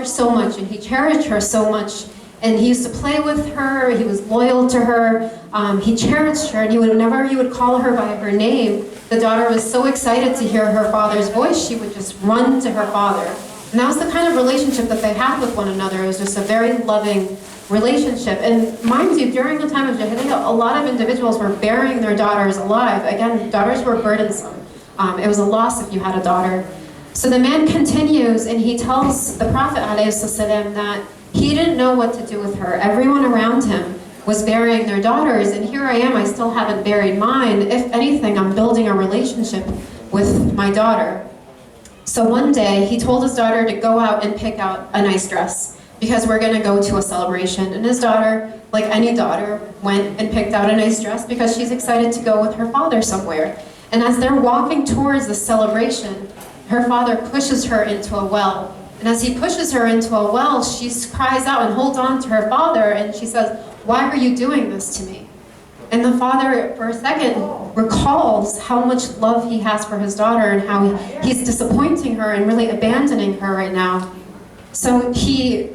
father so much, and he cherished her so much. And he used to play with her, he was loyal to her, he cherished her, and whenever he would call her by her name, the daughter was so excited to hear her father's voice, she would just run to her father. And that was the kind of relationship that they had with one another. It was just a very loving relationship. And mind you, during the time of Jahiliyyah, a lot of individuals were burying their daughters alive. Again, daughters were burdensome. It was a loss if you had a daughter. So the man continues, and he tells the Prophet ﷺ that he didn't know what to do with her. Everyone around him was burying their daughters, and here I am, I still haven't buried mine. If anything, I'm building a relationship with my daughter. So one day, he told his daughter to go out and pick out a nice dress, because we're gonna go to a celebration. And his daughter, like any daughter, went and picked out a nice dress because she's excited to go with her father somewhere. And as they're walking towards the celebration, her father pushes her into a well. And as he pushes her into a well, she cries out and holds on to her father, and she says, "Why are you doing this to me?" And the father, for a second, recalls how much love he has for his daughter and how he's disappointing her and really abandoning her right now. So he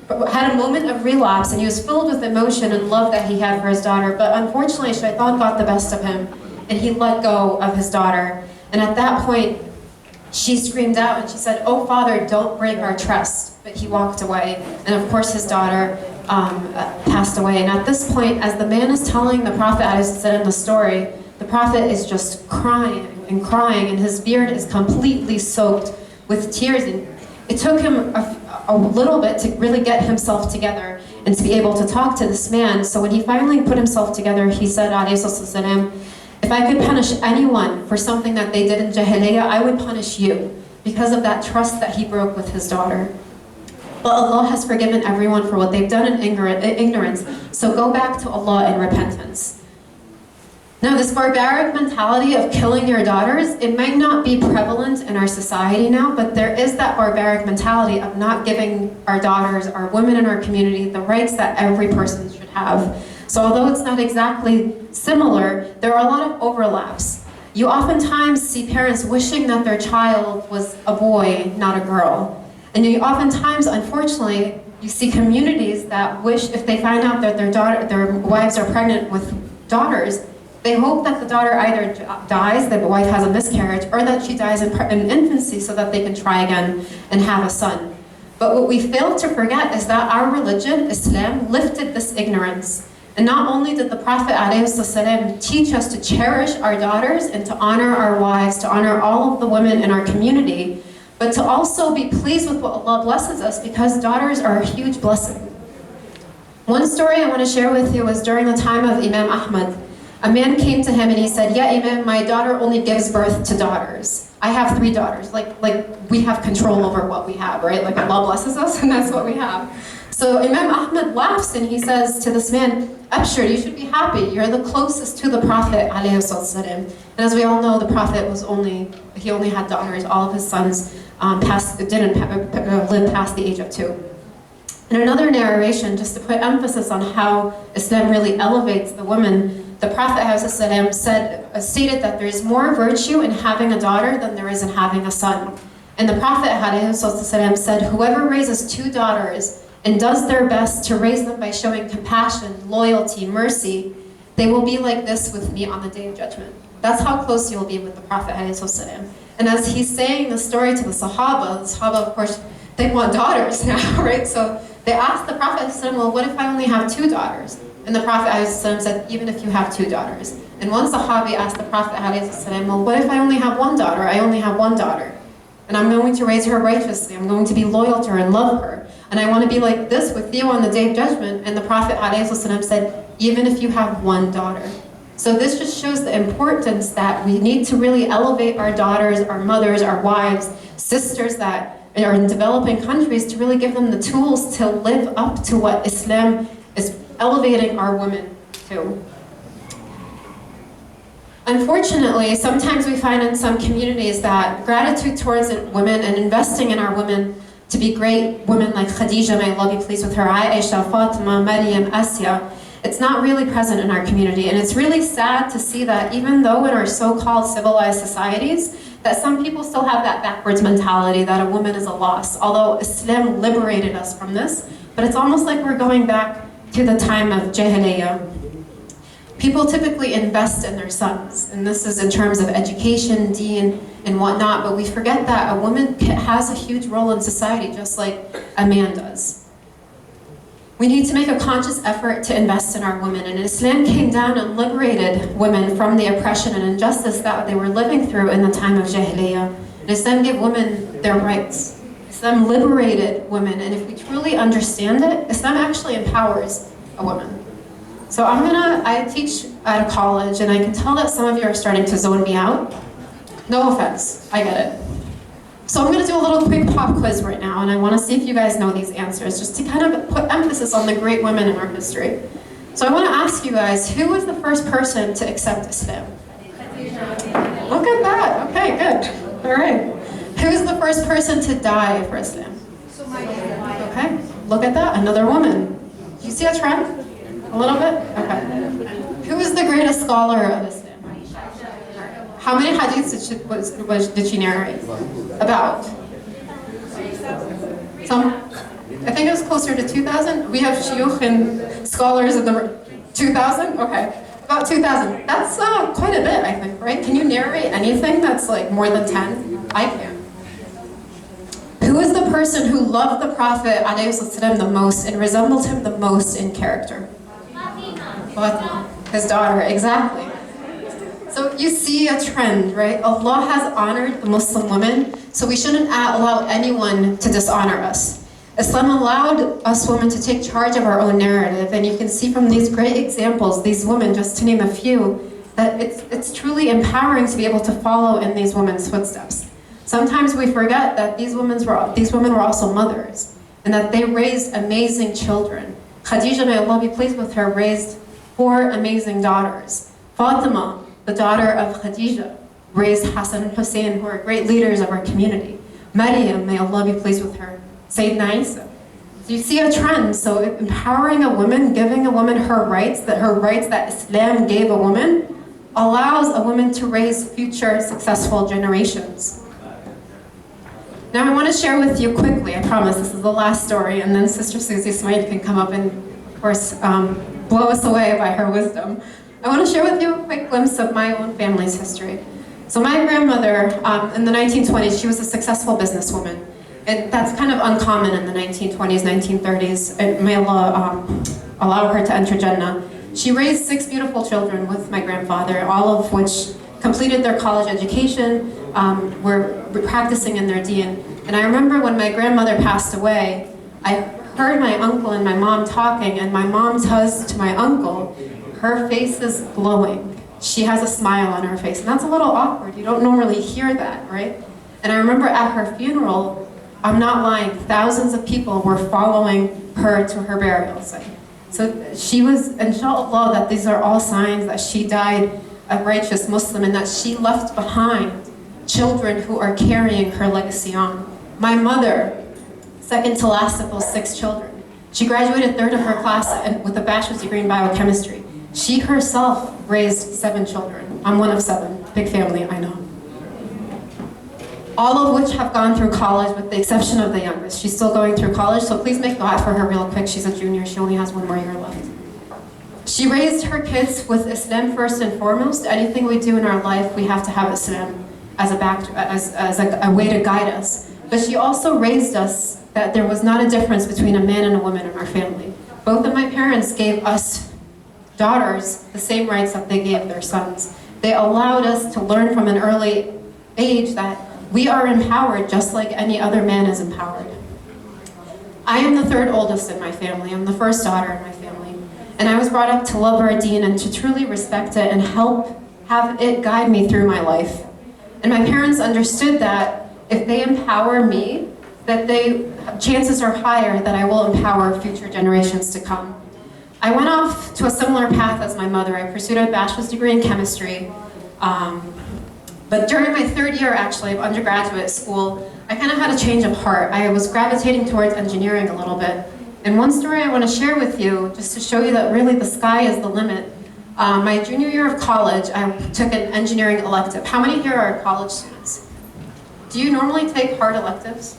had a moment of relapse, and he was filled with emotion and love that he had for his daughter. But unfortunately, Shaitan got the best of him, and he let go of his daughter. And at that point, she screamed out and she said, "Oh, Father, don't break our trust." But he walked away. And of course, his daughter passed away. And at this point, as the man is telling the Prophet ﷺ the story, the Prophet is just crying and crying, and his beard is completely soaked with tears. And it took him a little bit to really get himself together and to be able to talk to this man. So when he finally put himself together, he said, ﷺ, "If I could punish anyone for something that they did in Jahiliyyah, I would punish you because of that trust that he broke with his daughter. But Allah has forgiven everyone for what they've done in ignorance, so go back to Allah in repentance." Now, this barbaric mentality of killing your daughters, it might not be prevalent in our society now, but there is that barbaric mentality of not giving our daughters, our women in our community, the rights that every person should have. So although it's not exactly similar, there are a lot of overlaps. You oftentimes see parents wishing that their child was a boy, not a girl. And you oftentimes, unfortunately, you see communities that wish, if they find out that their wives are pregnant with daughters, they hope that the daughter either dies, that the wife has a miscarriage, or that she dies in infancy so that they can try again and have a son. But what we fail to forget is that our religion, Islam, lifted this ignorance. And not only did the Prophet ﷺ teach us to cherish our daughters and to honor our wives, to honor all of the women in our community, but to also be pleased with what Allah blesses us, because daughters are a huge blessing. One story I want to share with you was during the time of Imam Ahmad. A man came to him and he said, "Yeah, Imam, my daughter only gives birth to daughters. I have 3 daughters. Like we have control over what we have, right? Like Allah blesses us and that's what we have." So Imam Ahmad laughs and he says to this man, "Abshir, you should be happy. You're the closest to the Prophet ﷺ." And as we all know, the Prophet he only had daughters. All of his sons didn't live past the age of 2. In another narration, just to put emphasis on how Islam really elevates the woman, the Prophet ﷺ stated that there is more virtue in having a daughter than there is in having a son. And the Prophet ﷺ said, "Whoever raises 2 daughters and does their best to raise them by showing compassion, loyalty, mercy, they will be like this with me on the Day of Judgment." That's how close you will be with the Prophet ﷺ. And as he's saying the story to the Sahaba, of course, they want daughters now, right? So they asked the Prophet ﷺ, "Well, what if I only have 2 daughters?" And the Prophet ﷺ said, "Even if you have 2 daughters." And one Sahabi asked the Prophet ﷺ, "Well, what if I only have 1 daughter? I only have 1 daughter. And I'm going to raise her righteously. I'm going to be loyal to her and love her. And I want to be like this with you on the Day of Judgment." And the Prophet ﷺ said, "Even if you have 1 daughter." So this just shows the importance that we need to really elevate our daughters, our mothers, our wives, sisters that are in developing countries, to really give them the tools to live up to what Islam is elevating our women to. Unfortunately, sometimes we find in some communities that gratitude towards women and investing in our women to be great women like Khadija, may Allah be pleased with her, Aisha, Fatima, Maryam, Asya, it's not really present in our community. And it's really sad to see that even though in our so-called civilized societies, that some people still have that backwards mentality that a woman is a loss, although Islam liberated us from this, but it's almost like we're going back to the time of Jahiliyyah. People typically invest in their sons, and this is in terms of education, deen, and whatnot, but we forget that a woman has a huge role in society just like a man does. We need to make a conscious effort to invest in our women, and Islam came down and liberated women from the oppression and injustice that they were living through in the time of Jahiliyyah. And Islam gave women their rights. Islam liberated women, and if we truly understand it, Islam actually empowers a woman. So I teach at a college, and I can tell that some of you are starting to zone me out. No offense, I get it. So I'm gonna do a little quick pop quiz right now, and I wanna see if you guys know these answers, just to kind of put emphasis on the great women in our history. So I wanna ask you guys, who was the first person to accept Islam? Look at that, okay, good, all right. Who's the first person to die for Islam? Okay, look at that, another woman. Do you see a trend? A little bit? Okay. Who is the greatest scholar of Islam? How many hadiths did she narrate? About? Some? I think it was closer to 2,000. We have shuyukh and scholars of the 2,000? Okay. About 2,000. That's quite a bit, I think, right? Can you narrate anything that's like more than 10? I can. Who is the person who loved the Prophet ﷺ the most and resembled him the most in character? Fatima. His daughter, exactly. So you see a trend, right? Allah has honored the Muslim women, so we shouldn't allow anyone to dishonor us. Islam allowed us women to take charge of our own narrative, and you can see from these great examples, these women, just to name a few, that it's truly empowering to be able to follow in these women's footsteps. Sometimes we forget that these women were also mothers, and that they raised amazing children. Khadija, may Allah be pleased with her, raised 4 amazing daughters. Fatima, the daughter of Khadija, raised Hassan and Hussein, who are great leaders of our community. Maryam, may Allah be pleased with her, Sayyidina Isa. So you see a trend, so empowering a woman, giving a woman her rights that Islam gave a woman, allows a woman to raise future successful generations. Now I want to share with you quickly, I promise this is the last story, and then Sister Susie Smaid can come up and, of course, blow us away by her wisdom. I want to share with you a quick glimpse of my own family's history. So my grandmother, in the 1920s, she was a successful businesswoman. And that's kind of uncommon in the 1920s, 1930s, and may Allah allow her to enter Jannah. She raised 6 beautiful children with my grandfather, all of which completed their college education, were practicing in their deen. And I remember when my grandmother passed away, I heard my uncle and my mom talking, and my mom says to my uncle, her face is glowing. She has a smile on her face. And that's a little awkward. You don't normally hear that, right? And I remember at her funeral, I'm not lying, thousands of people were following her to her burial site. So she was, inshallah, that these are all signs that she died a righteous Muslim and that she left behind children who are carrying her legacy on. My mother, second to last of those 6 children, she graduated 3rd of her class with a bachelor's degree in biochemistry. She herself raised 7 children. I'm one of 7. Big family, I know. All of which have gone through college with the exception of the youngest. She's still going through college, so please make dua for her real quick. She's a junior, she only has 1 more year left. She raised her kids with Islam first and foremost. Anything we do in our life, we have to have Islam as a way to guide us. But she also raised us that there was not a difference between a man and a woman in our family. Both of my parents gave us daughters the same rights that they gave their sons. They allowed us to learn from an early age that we are empowered just like any other man is empowered. I am the 3rd oldest in my family. I'm the first daughter in my family. And I was brought up to love our deen and to truly respect it and have it guide me through my life. And my parents understood that if they empower me, that chances are higher that I will empower future generations to come. I went off to a similar path as my mother. I pursued a bachelor's degree in chemistry. But during my 3rd year, actually, of undergraduate school, I kind of had a change of heart. I was gravitating towards engineering a little bit. And one story I want to share with you, just to show you that really the sky is the limit. My junior year of college, I took an engineering elective. How many here are college students? Do you normally take hard electives?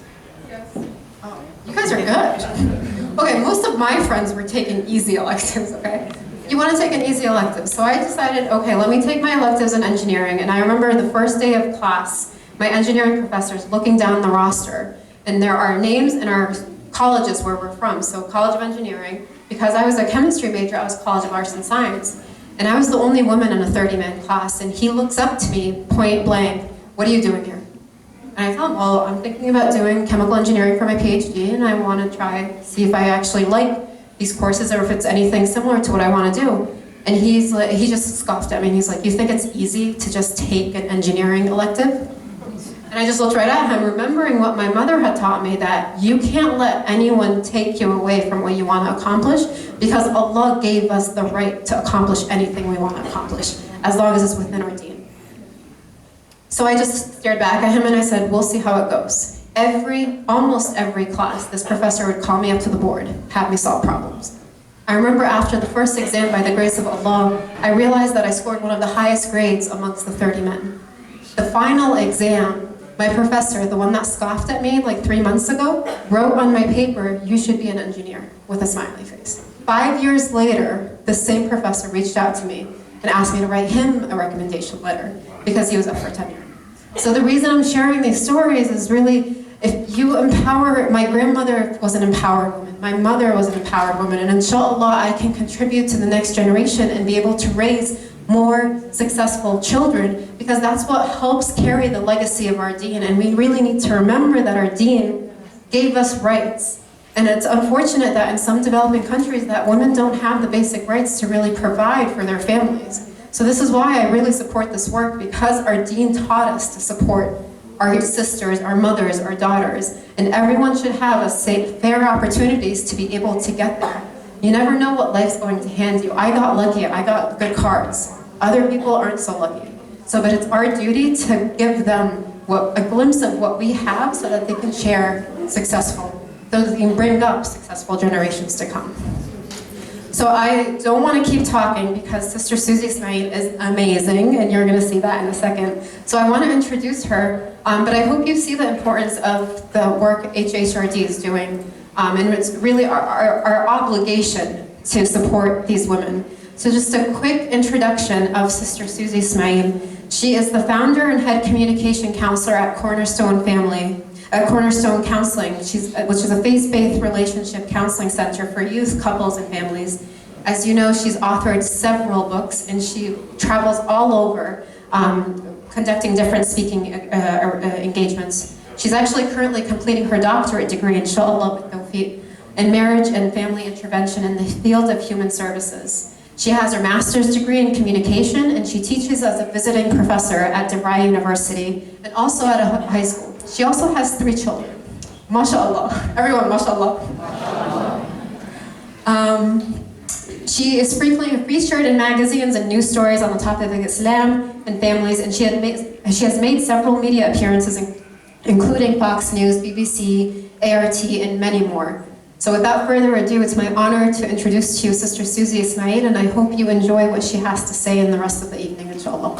Yes. Oh, you guys are good. Okay, most of my friends were taking easy electives, okay? You want to take an easy elective. So I decided, okay, let me take my electives in engineering. And I remember the first day of class, my engineering professor's looking down the roster, and there are names in our colleges where we're from. So College of Engineering, because I was a chemistry major, I was College of Arts and Science. And I was the only woman in a 30-man class, and he looks up to me point blank, "What are you doing here?" And I tell him, well, I'm thinking about doing chemical engineering for my PhD, and I want to try, see if I actually like these courses or if it's anything similar to what I want to do. And he just scoffed at me, and he's like, "You think it's easy to just take an engineering elective?" And I just looked right at him, remembering what my mother had taught me, that you can't let anyone take you away from what you want to accomplish, because Allah gave us the right to accomplish anything we want to accomplish, as long as it's within our deen. So I just stared back at him and I said, "We'll see how it goes." Almost every class, this professor would call me up to the board, have me solve problems. I remember after the first exam, by the grace of Allah, I realized that I scored one of the highest grades amongst the 30 men. The final exam, my professor, the one that scoffed at me like 3 months ago, wrote on my paper, "You should be an engineer," with a smiley face. 5 years later, the same professor reached out to me and asked me to write him a recommendation letter because he was up for tenure. So the reason I'm sharing these stories is really, if you empower, my grandmother was an empowered woman, my mother was an empowered woman, and inshallah I can contribute to the next generation and be able to raise more successful children, because that's what helps carry the legacy of our deen. And we really need to remember that our deen gave us rights. And it's unfortunate that in some developing countries that women don't have the basic rights to really provide for their families. So this is why I really support this work, because our deen taught us to support our sisters, our mothers, our daughters, and everyone should have fair opportunities to be able to get there. You never know what life's going to hand you. I got lucky, I got good cards. Other people aren't so lucky. But it's our duty to give them a glimpse of what we have so that they can share so that they can bring up successful generations to come. So I don't want to keep talking because Sister Susie Ismail is amazing, and you're going to see that in a second. So I want to introduce her, but I hope you see the importance of the work HHRD is doing. And it's really our obligation to support these women. So just a quick introduction of Sister Susie Ismail. She is the founder and head communication counselor at Cornerstone Counseling, which is a faith-based relationship counseling center for youth, couples, and families. As you know, she's authored several books, and she travels all over conducting different speaking engagements. She's actually currently completing her doctorate degree, inshallah, with Tawfiq, in marriage and family intervention in the field of human services. She has her master's degree in communication, and she teaches as a visiting professor at DeVry University and also at a high school. She also has 3 children. MashaAllah. Everyone, MashaAllah. She is frequently featured in magazines and news stories on the topic of Islam and families, and she has made several media appearances, including Fox News, BBC, ART, and many more. So without further ado, it's my honor to introduce to you Sister Susie Ismail, and I hope you enjoy what she has to say in the rest of the evening, inshallah.